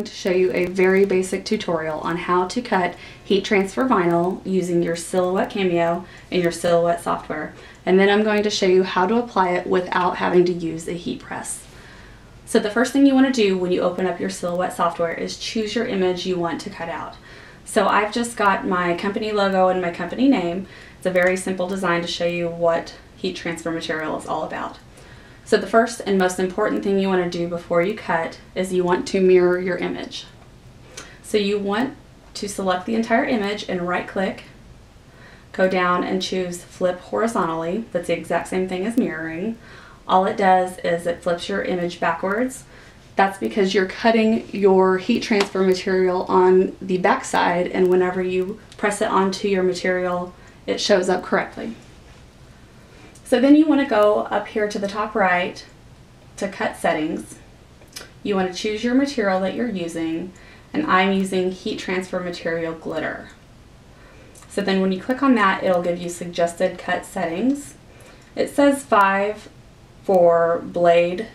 going to show you a very basic tutorial on how to cut heat transfer vinyl using your Sillhouette Cameo and your Sillhouette software. And then I'm going to show you how to apply it without having to use a heat press. So the first thing you want to do when you open up your Sillhouette software is choose your image you want to cut out. So I've just got my company logo and my company name. It's a very simple design to show you what heat transfer material is all about. So the first and most important thing you want to do before you cut is you want to mirror your image. So you want to select the entire image and right click, go down and choose flip horizontally. That's the exact same thing as mirroring. All it does is it flips your image backwards. That's because you're cutting your heat transfer material on the back side, and whenever you press it onto your material, it shows up correctly. So then you want to go up here to the top right to cut settings. You want to choose your material that you're using, and I'm using heat transfer material glitter. So then when you click on that, it'll give you suggested cut settings. It says 5 for blade.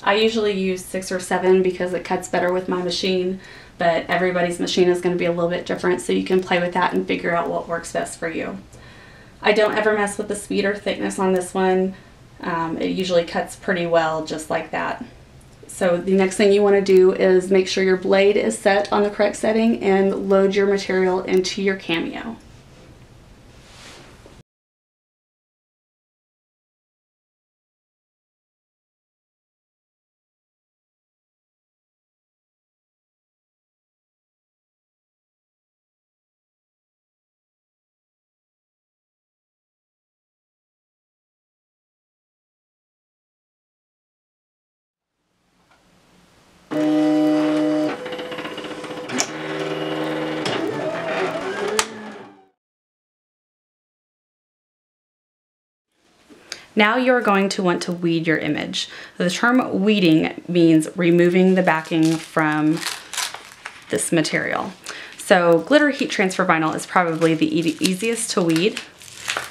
I usually use 6 or 7 because it cuts better with my machine, but everybody's machine is going to be a little bit different, so you can play with that and figure out what works best for you. I don't ever mess with the speed or thickness on this one. It usually cuts pretty well just like that. So the next thing you want to do is make sure your blade is set on the correct setting and load your material into your Cameo. Now you're going to want to weed your image. The term weeding means removing the backing from this material. So glitter heat transfer vinyl is probably the easiest to weed.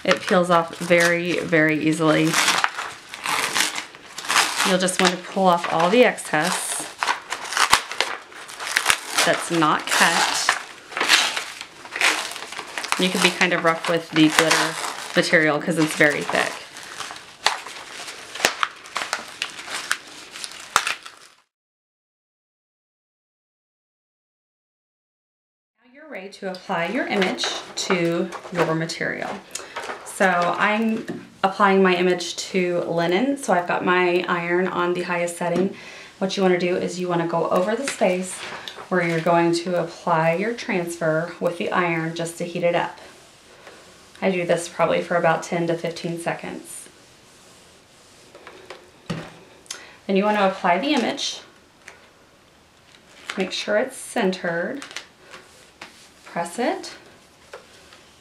It peels off very, very easily. You'll just want to pull off all the excess that's not cut. You can be kind of rough with the glitter material because it's very thick. You're ready to apply your image to your material. So I'm applying my image to linen, so I've got my iron on the highest setting. What you want to do is you want to go over the space where you're going to apply your transfer with the iron just to heat it up. I do this probably for about 10 to 15 seconds. Then you want to apply the image. Make sure it's centered. Press it,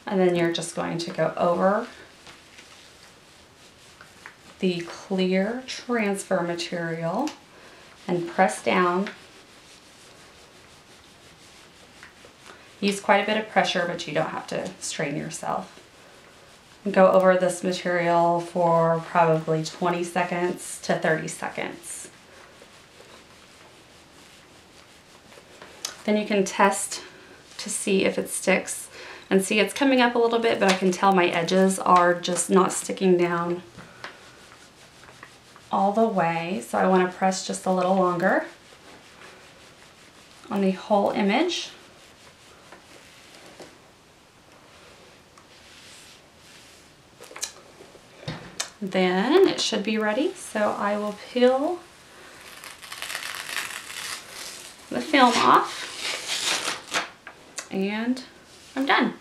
and then you're just going to go over the clear transfer material and press down. Use quite a bit of pressure, but you don't have to strain yourself. And go over this material for probably 20 seconds to 30 seconds. Then you can test to see if it sticks, and see it's coming up a little bit, but I can tell my edges are just not sticking down all the way, so I want to press just a little longer on the whole image. Then it should be ready, so I will peel the film off. And I'm done.